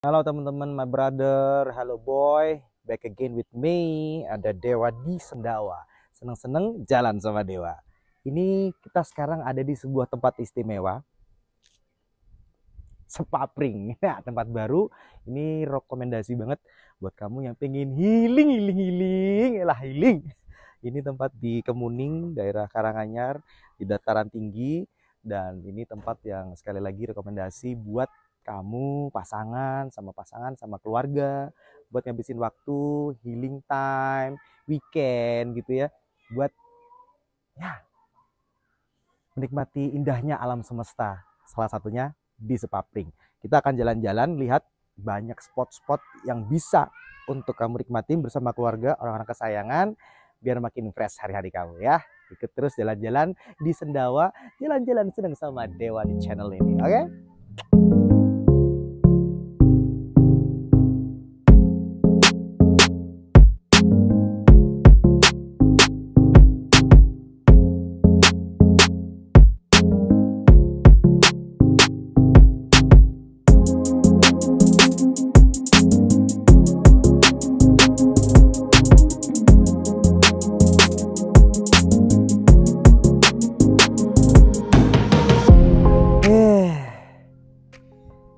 Halo teman-teman, my brother, halo boy, back again with me. Ada Dewa di Sendawa. Seneng-seneng jalan sama Dewa. Ini kita sekarang ada di sebuah tempat istimewa, Sepapring. Nah, tempat baru. Ini rekomendasi banget buat kamu yang pengen healing. Ini tempat di Kemuning, daerah Karanganyar, di dataran tinggi. Dan ini tempat yang sekali lagi rekomendasi buat kamu pasangan sama keluarga buat ngabisin waktu, healing time, weekend gitu ya, buat ya menikmati indahnya alam semesta. Salah satunya di Sepapring. Kita akan jalan-jalan lihat banyak spot-spot yang bisa untuk kamu nikmatin bersama keluarga, orang-orang kesayangan, biar makin fresh hari-hari kamu ya. Ikut terus jalan-jalan di Sendawa, jalan-jalan seneng sama Dewa di channel ini, oke?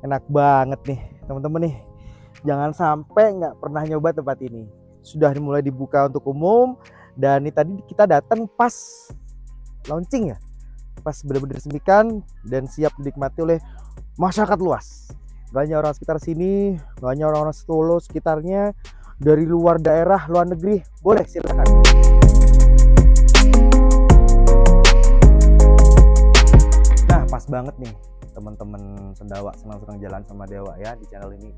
Enak banget nih teman-teman nih. Jangan sampai nggak pernah nyoba tempat ini. Sudah mulai dibuka untuk umum. Dan ini tadi kita datang pas launching ya. Pas benar-benar diresmikan dan siap dinikmati oleh masyarakat luas. Gak hanya orang sekitar sini, gak hanya orang-orang Solo sekitarnya, dari luar daerah, luar negeri, boleh silakan. Nah, pas banget nih teman-teman Sendawa, senang-senang jalan sama Dewa ya di channel ini.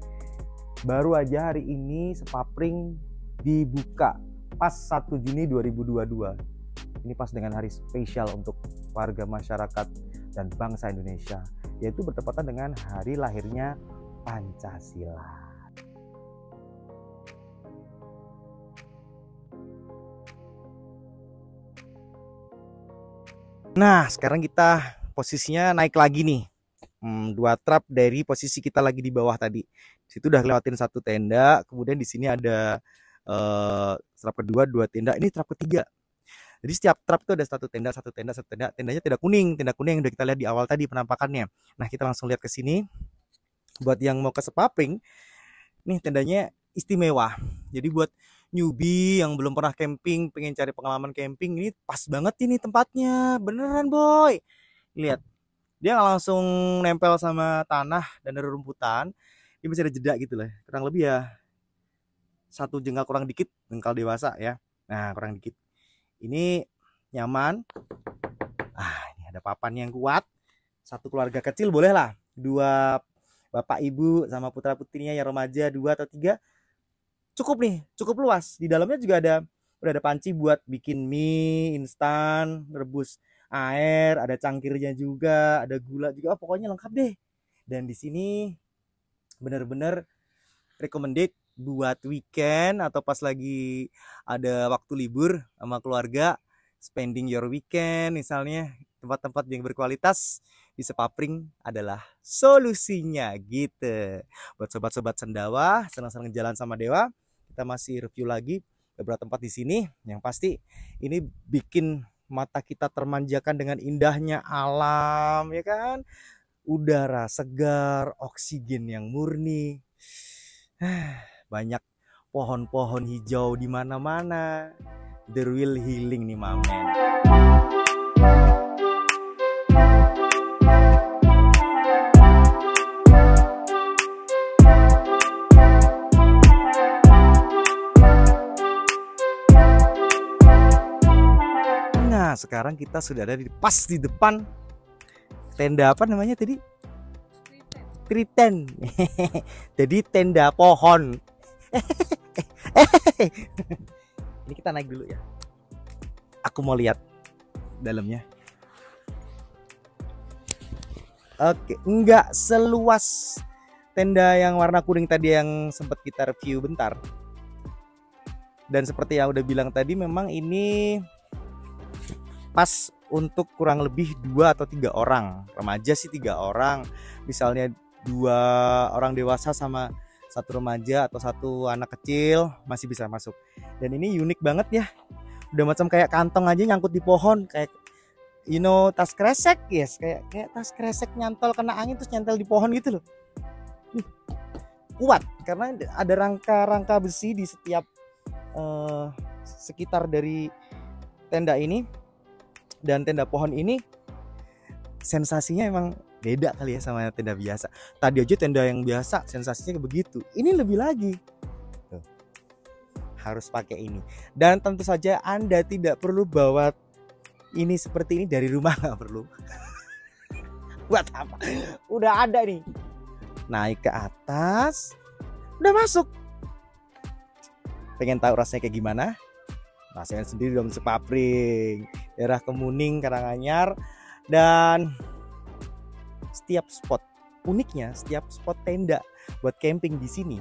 Baru aja hari ini Sepapring dibuka pas 1 Juni 2022. Ini pas dengan hari spesial untuk warga masyarakat dan bangsa Indonesia, yaitu bertepatan dengan hari lahirnya Pancasila. Nah, sekarang kita posisinya naik lagi nih. 2 trap dari posisi kita lagi di bawah tadi. Situ udah lewatin 1 tenda, kemudian di sini ada trap kedua, 2 tenda. Ini trap ketiga. Jadi setiap trap itu ada 1 tenda, 1 tenda, 1 tenda. Tendanya tenda kuning yang udah kita lihat di awal tadi penampakannya. Nah, kita langsung lihat ke sini. Buat yang mau ke Sepapring, nih tendanya istimewa. Jadi buat newbie yang belum pernah camping, pengen cari pengalaman camping, ini pas banget ini tempatnya. Beneran boy. Lihat. Dia nggak langsung nempel sama tanah dan ada rumputan, dia masih ada jeda gitu lah, kurang lebih ya 1 jengkal kurang dikit, jengkal dewasa ya. Nah, kurang dikit. Ini nyaman. Ini ada papan yang kuat. 1 keluarga kecil boleh lah, 2 bapak ibu sama putra putrinya yang remaja 2 atau 3 cukup nih, cukup luas. Di dalamnya juga udah ada panci buat bikin mie instan, rebus air, ada cangkirnya juga, ada gula juga, pokoknya lengkap deh. Dan di sini bener-bener recommended buat weekend atau pas lagi ada waktu libur sama keluarga, spending your weekend misalnya, tempat-tempat yang berkualitas di Sepapring adalah solusinya gitu. Buat sobat-sobat Sendawa, senang-senang jalan sama Dewa, kita masih review lagi beberapa tempat di sini. Yang pasti ini bikin mata kita termanjakan dengan indahnya alam, ya kan? Udara segar, oksigen yang murni. Banyak pohon-pohon hijau di mana-mana. The real healing nih, mamen. Nah, sekarang kita sudah ada pas di depan tenda apa namanya tadi? Triten. Jadi tenda pohon. Ini kita naik dulu ya. Aku mau lihat dalamnya. Oke, enggak seluas tenda yang warna kuning tadi yang sempat kita review bentar. Dan seperti yang udah bilang tadi, memang ini pas untuk kurang lebih 2 atau 3 orang. Remaja sih 3 orang. Misalnya 2 orang dewasa sama 1 remaja atau 1 anak kecil masih bisa masuk. Dan ini unik banget ya. Udah macam kayak kantong aja nyangkut di pohon, kayak tas kresek, yes, kayak tas kresek nyantol kena angin terus nyantel di pohon gitu loh. Kuat karena ada rangka-rangka besi di setiap sekitar dari tenda ini. Dan tenda pohon ini sensasinya emang beda kali ya sama tenda biasa. Tadi aja tenda yang biasa sensasinya begitu, ini lebih lagi. Tuh, harus pakai ini. Dan tentu saja Anda tidak perlu bawa ini seperti ini dari rumah, nggak perlu. Buat apa? Udah ada nih. Naik ke atas, udah masuk. Pengen tahu rasanya kayak gimana? Rasain sendiri dong, Sepapring, daerah Kemuning, Karanganyar. Dan setiap spot, uniknya setiap spot tenda buat camping di sini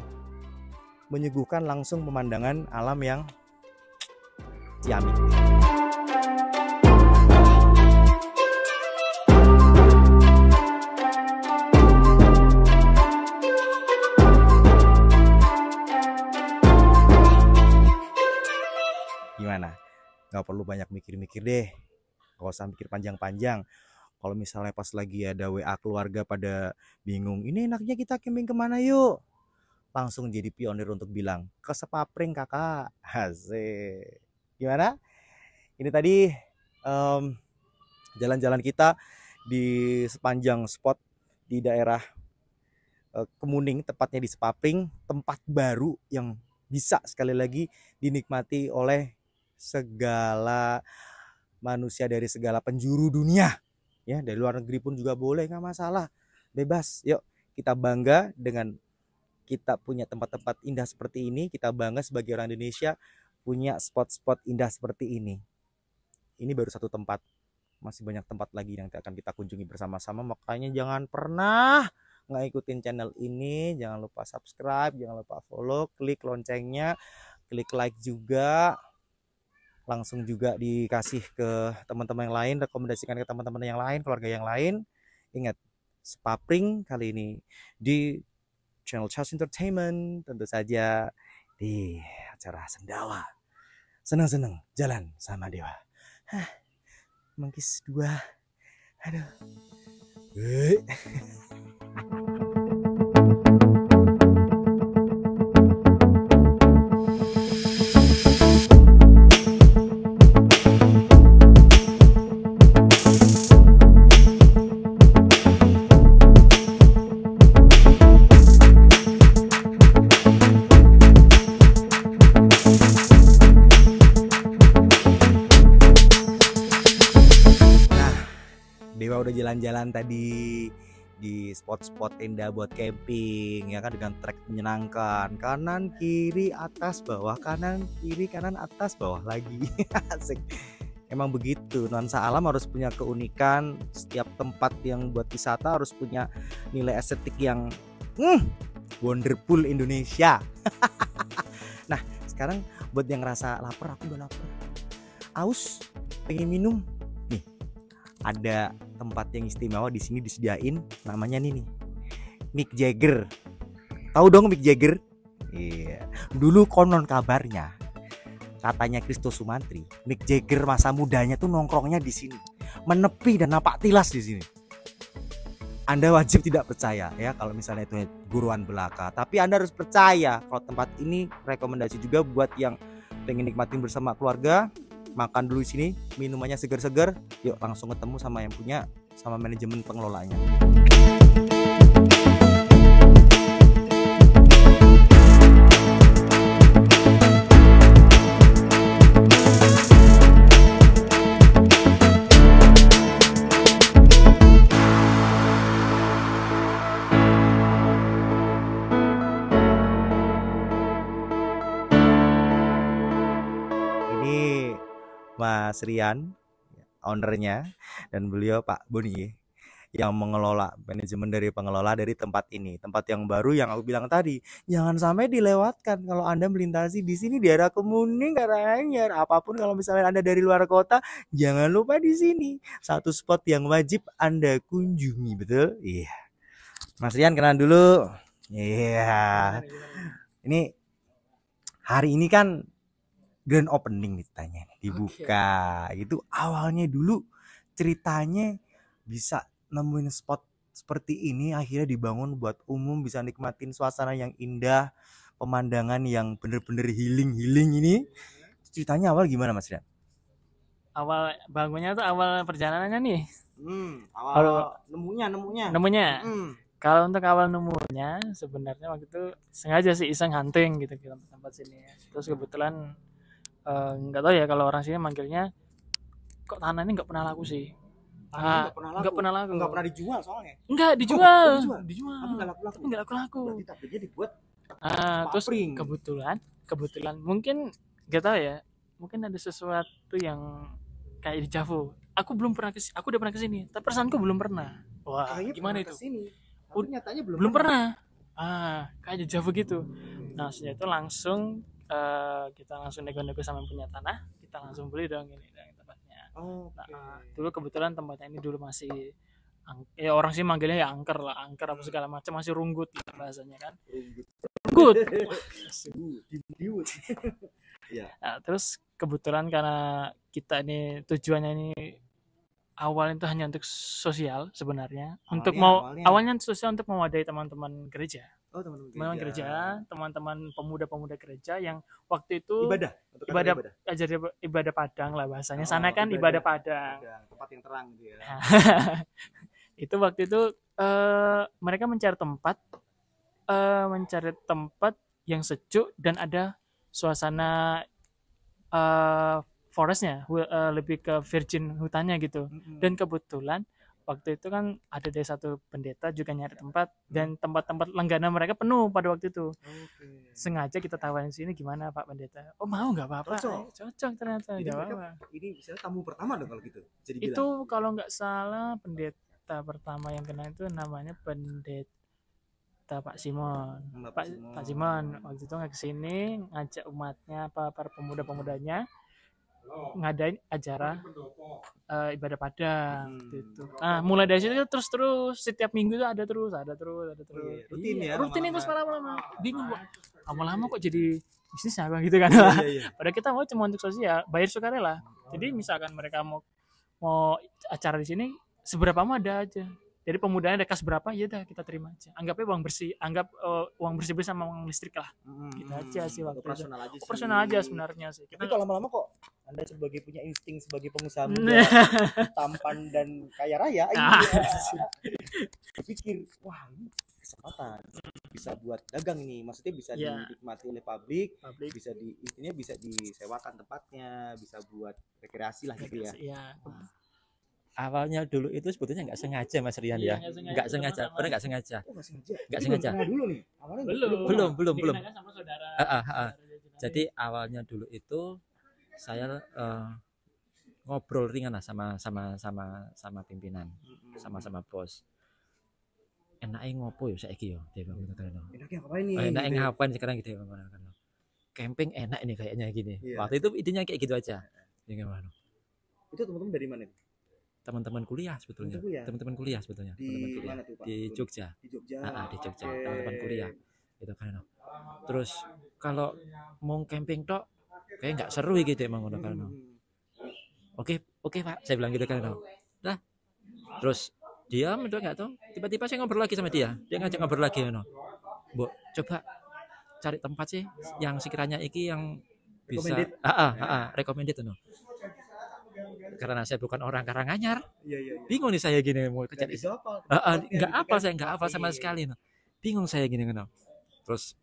menyuguhkan langsung pemandangan alam yang ciamik. Gimana? Gak perlu banyak mikir-mikir deh. Gak usah mikir panjang-panjang. Kalau misalnya pas lagi ada WA keluarga pada bingung, ini enaknya kita camping kemana yuk? Langsung jadi pionir untuk bilang, ke Sepapring kakak. Asik. Gimana? Ini tadi jalan-jalan kita di sepanjang spot di daerah Kemuning, tepatnya di Sepapring. Tempat baru yang bisa sekali lagi dinikmati oleh segala manusia dari segala penjuru dunia, ya, dari luar negeri pun juga boleh, nggak masalah, bebas. Yuk kita bangga dengan kita punya tempat-tempat indah seperti ini. Kita bangga sebagai orang Indonesia punya spot-spot indah seperti ini. Ini baru 1 tempat, masih banyak tempat lagi yang akan kita kunjungi bersama-sama. Makanya jangan pernah nggak ikutin channel ini, jangan lupa subscribe, jangan lupa follow, klik loncengnya, klik like juga. Langsung juga dikasih ke teman-teman yang lain, rekomendasikan ke teman-teman yang lain, keluarga yang lain. Ingat, Sepapring kali ini di channel Charles Entertainment, tentu saja di acara Sendawa. Senang-senang jalan sama Dewa. Manggis 2. Aduh. Dewa udah jalan-jalan tadi di spot-spot tenda buat camping, ya kan, dengan trek menyenangkan, kanan kiri atas bawah, kanan kiri kanan atas bawah lagi. Asik. Emang begitu, nuansa alam harus punya keunikan. Setiap tempat yang buat wisata harus punya nilai estetik yang wonderful Indonesia. Nah sekarang buat yang ngerasa lapar, aku udah lapar, aus, pengen minum, nih ada tempat yang istimewa di sini disediain, namanya nih Mick Jagger. Tahu dong Mick Jagger? Iya. Dulu konon kabarnya, katanya Christo Sumantri, Mick Jagger masa mudanya tuh nongkrongnya di sini, menepi dan napak tilas di sini. Anda wajib tidak percaya ya kalau misalnya itu guruan belaka, tapi Anda harus percaya kalau tempat ini rekomendasi juga buat yang pengen nikmatin bersama keluarga. Makan dulu di sini, minumannya segar-segar. Yuk langsung ketemu sama yang punya, sama manajemen pengelolanya. Ini Mas Rian, ownernya, dan beliau Pak Boni yang mengelola, manajemen dari pengelola dari tempat ini. Tempat yang baru yang aku bilang tadi, jangan sampai dilewatkan kalau Anda melintasi di sini di daerah Kemuning, Karanganyar, apapun. Kalau misalnya Anda dari luar kota, jangan lupa di sini. Satu spot yang wajib Anda kunjungi, betul? Iya. Mas Rian kenalan dulu. Iya. Ini hari ini kan grand opening ditanya, dibuka. Itu awalnya dulu ceritanya bisa nemuin spot seperti ini, akhirnya dibangun buat umum bisa nikmatin suasana yang indah, pemandangan yang bener-bener healing ini. Ceritanya awal gimana Mas Rian? Awal bangunnya tuh awal perjalanannya nih. Awal nemunya. Nemunya. Kalau untuk awal nemunya sebenarnya waktu itu sengaja sih iseng hunting gitu ke tempat sini. Terus kebetulan nggak tahu ya kalau orang sini manggilnya kok tanah ini nggak pernah laku sih. Nggak pernah laku. Nggak pernah dijual soalnya. Nggak dijual. Dijual. Tapi nggak laku. Berarti takdirnya dibuat. Terus kebetulan mungkin nggak tahu ya. Mungkin ada sesuatu yang kayak di Javu. Aku udah pernah kesini, tapi perasaanku belum pernah. Wah, gimana itu? Nyatanya belum pernah. Kayak di Javu gitu. Nah, setelah itu langsung kita langsung nego-nego sama punya tanah, kita langsung beli dong ini tempatnya. Nah, dulu kebetulan tempatnya ini dulu masih orang sih manggilnya ya angker apa segala macam, masih runggut gitu bahasanya kan. Runggut. Ya. Nah, terus kebetulan karena kita ini tujuannya ini awalnya itu hanya untuk sosial sebenarnya, awalnya sosial untuk mewadai teman-teman gereja. Teman-teman gereja, teman-teman pemuda-pemuda gereja yang waktu itu ibadah Padang lah bahasanya. Sana kan ibadah Padang. Tempat yang terang gitu ya. Itu waktu itu mereka mencari tempat yang sejuk dan ada suasana forestnya, lebih ke virgin hutannya gitu. Dan kebetulan waktu itu kan ada dari satu pendeta juga nyari tempat, dan tempat-tempat langganan mereka penuh pada waktu itu. Sengaja kita tawarin sini, gimana Pak Pendeta? Oh mau, nggak apa-apa. Cocok ternyata. Jadi ini misalnya tamu pertama dong kalau gitu. Jadi itu kalau nggak salah pendeta pertama yang kena itu namanya Pendeta Pak Simon. Pak Simon waktu itu nggak kesini, ngajak umatnya, para pemuda-pemudanya ngadain acara ibadah Padang gitu. Nah, mulai dari situ terus setiap minggu tuh ada terus. Rutin ya. Rutin itu lama-lama. Bingung kok. Lama-lama kok jadi bisnis apa gitu kan. Padahal kita mau cuma untuk sosial, bayar sukarela. Jadi misalkan mereka mau acara di sini, seberapa mah ada aja. Jadi pemudanya ada kas berapa, ya udah kita terima aja. Anggapnya uang bersih sama uang listrik lah. Gitu aja sih waktu itu. Operasional aja sebenarnya sih. Tapi kalau lama-lama kok Anda punya insting sebagai pengusaha muda, tampan dan kaya raya, pikir, wah ini kesempatan bisa buat dagang ini, maksudnya bisa dinikmati oleh publik, bisa bisa disewakan tempatnya, bisa buat rekreasi lah gitu ya. Awalnya dulu itu sebetulnya nggak sengaja Mas Rian ya, nggak sengaja, benar nggak sengaja. Nggak sengaja. Dulu nih, awalnya belum. Jadi awalnya dulu itu saya ngobrol ringan lah sama pimpinan, sama bos. Enaknya ngopo ya saiki yo, enaknya ngapain sekarang gitu ya, camping enak ini kayaknya gini. Waktu itu idenya kayak gitu aja. Itu teman-teman dari mana? Teman-teman kuliah sebetulnya. Teman-teman kuliah sebetulnya. Mana tuh, Pak? Di Jogja. Di Jogja. Di Jogja. Teman-teman kuliah. Itu kan. Terus kalau mau camping tok kayak nggak seru gitu emang udah kan. Oke Pak, saya bilang gitu kan. Nah, terus dia udah nggak tahu. Tiba-tiba saya ngobrol lagi sama dia. Dia ngajak ngobrol lagi Bu, coba cari tempat sih yang sekiranya iki yang bisa recommended karena saya bukan orang Karanganyar. Bingung nih saya gini mau cari. Nggak hafal sama sekali. Bingung saya gini kan. Terus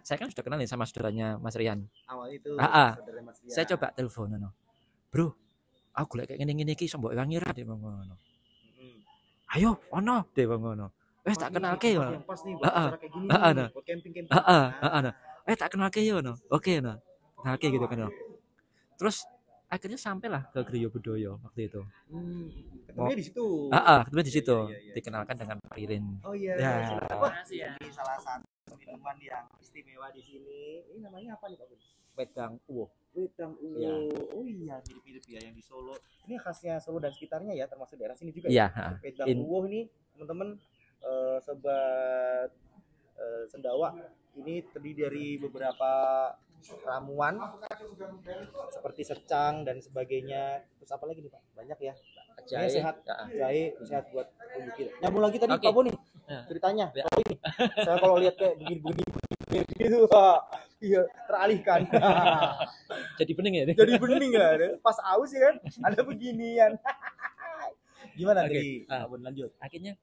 saya kan sudah kenal nih sama saudaranya Mas Rian. Awal itu Mas Rian. Saya coba telepon Bro, aku lagi kayak gini iki mbok wangira dia ngono. Ayo ono dia ngono. Tak kenal ke yo. Buat camping. Tak kenal ke yo Oke kenal ke gitu kan. Terus akhirnya sampailah ke Griyo Bedoyo waktu itu. Ketemunya di situ. Ketemunya di situ. Dikenalkan dengan Pak Irin. Oh iya. Ini salah satu minuman yang istimewa di sini. Ini namanya apa nih Pak? Wedang Uwo. Ya. Oh iya, mirip-mirip ya yang di Solo. Ini khasnya Solo dan sekitarnya ya, termasuk daerah sini juga. Iya. Wedang Uwo ini teman-teman sobat Sendawa, ini terdiri dari beberapa ramuan seperti secang dan sebagainya. Terus apa lagi nih Pak? Banyak ya. Jahe sehat, jahe sehat buat tubuh kita. Nyambung lagi tadi Pak Boni ceritanya. Kalau ini, saya kalau lihat kayak begini gitu, Pak, iya teralihkan. Jadi bening ya? Jadi bening ya. Pas aus ya kan, ada beginian. Gimana tadi? Pak Boni lanjut. Akhirnya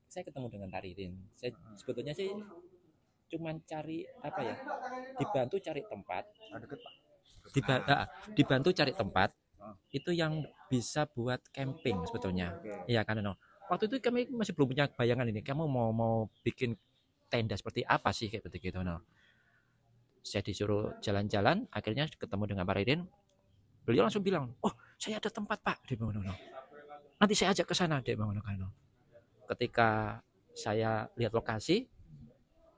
saya ketemu dengan Taririn. Saya sebetulnya sih cuman cari apa ya? Dibantu cari tempat. Deket Pak. Dibantu cari tempat itu yang bisa buat camping sebetulnya. Iya kan, no. Waktu itu kami masih belum punya bayangan ini. Kamu mau bikin tenda seperti apa sih kayak begitu, no. Saya disuruh jalan-jalan, akhirnya ketemu dengan Pak Ririn. Beliau langsung bilang, "Oh, saya ada tempat, Pak." Dia bilang, "No. Nanti saya ajak ke sana." Dia bilang, no. Ketika saya lihat lokasi,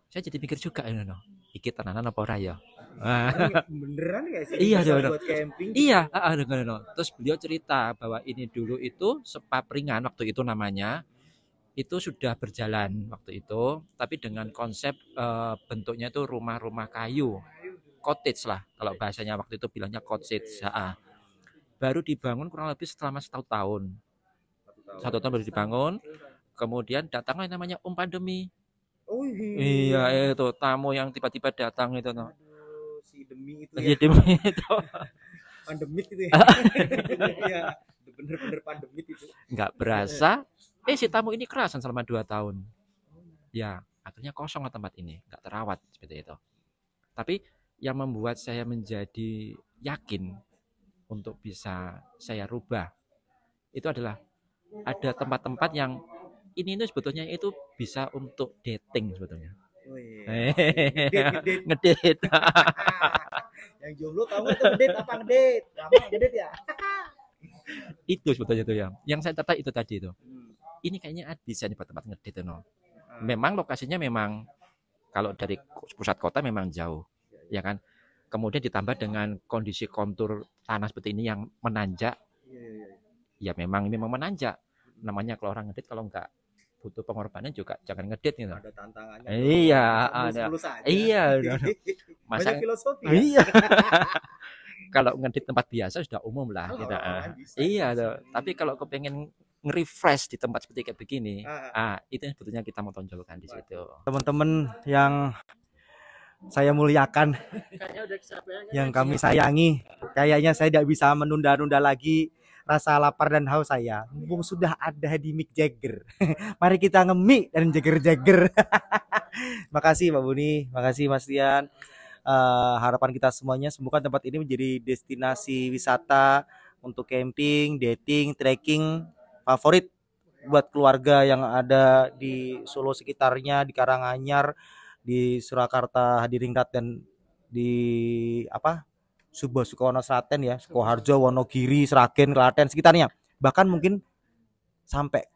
saya jadi pikir juga, no. Iki tenanan apa ora ya? Beneran gak sih? Iya, buat camping? Iya, no. Terus beliau cerita bahwa ini dulu itu Sepapringan waktu itu namanya, itu sudah berjalan waktu itu, tapi dengan konsep bentuknya itu rumah-rumah kayu, cottage lah, kalau bahasanya waktu itu bilangnya cottage. Baru dibangun kurang lebih selama 1 tahun. 1 tahun baru dibangun, kemudian datanglah namanya pandemi. Oh iya itu tamu yang tiba-tiba datang itu, no. Si Demi itu ya. Demi itu. Pandemik itu ya. Iya, bener-bener pandemik itu. Nggak berasa, si tamu ini kerasan selama 2 tahun. Ya, akhirnya kosong lah tempat ini, nggak terawat seperti itu. Tapi yang membuat saya menjadi yakin untuk bisa saya rubah, itu adalah ada tempat-tempat yang ini sebetulnya itu bisa untuk dating sebetulnya. Oh iya. Ngedate. Yang jomblo kamu itu ngedate apa ngedate? Lama ngedate ya. Itu sebetulnya itu ya. Yang saya tertarik itu tadi itu. Ini kayaknya bisa nih tempat ngedate, no. Memang lokasinya memang kalau dari pusat kota memang jauh, ya kan. Kemudian ditambah dengan kondisi kontur tanah seperti ini yang menanjak. Ya memang menanjak. Namanya kalau orang ngedate kalau enggak butuh pengorbanan juga jangan ngedate gitu. Ada tantangannya. Iya, ada. Iya, masa filosofi. Ya? Iya. Kalau ngedate tempat biasa sudah umum lah kita. Iya, tapi kalau kepengen nge-refresh di tempat seperti kayak begini, itu yang sebetulnya kita mau tonjolkan di situ. Teman-teman yang saya muliakan, yang kami sayangi, kayaknya saya tidak bisa menunda-nunda lagi rasa lapar dan haus saya. Mumpung sudah ada di Mick Jagger. Mari kita nge-mic dan Jagger. Makasih Pak Boni, makasih Mas Dian. Harapan kita semuanya semoga tempat ini menjadi destinasi wisata untuk camping, dating, trekking favorit buat keluarga yang ada di Solo sekitarnya, di Karanganyar, di Surakarta, Hadiningrat, dan di Subo, Sukoharjo, Sraten ya, Sukoharjo, Wonogiri, Sragen, Klaten sekitarnya. Bahkan mungkin sampai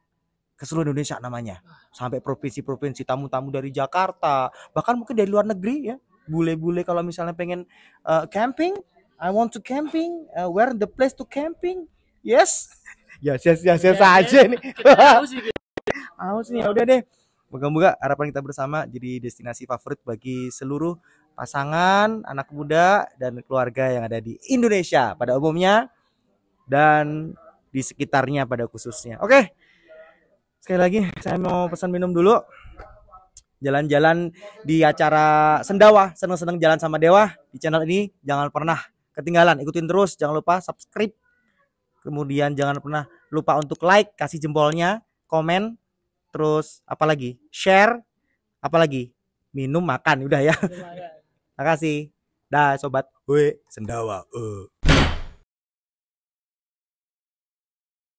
ke seluruh Indonesia namanya. Sampai provinsi-provinsi, tamu-tamu dari Jakarta, bahkan mungkin dari luar negeri ya. Bule-bule kalau misalnya pengen camping, I want to camping, where the place to camping? Yes. Yes aja nih. Aus nih, udah deh. Moga-moga harapan kita bersama jadi destinasi favorit bagi seluruh pasangan, anak muda, dan keluarga yang ada di Indonesia pada umumnya dan di sekitarnya pada khususnya. Oke, sekali lagi saya mau pesan minum dulu. Jalan-jalan di acara Sendawa, seneng-seneng jalan sama Dewa di channel ini. Jangan pernah ketinggalan, ikutin terus. Jangan lupa subscribe. Kemudian jangan pernah lupa untuk like, kasih jempolnya, komen, terus apalagi share, apalagi minum, makan, udah ya. Makasih. Dah sobat, Sendawa.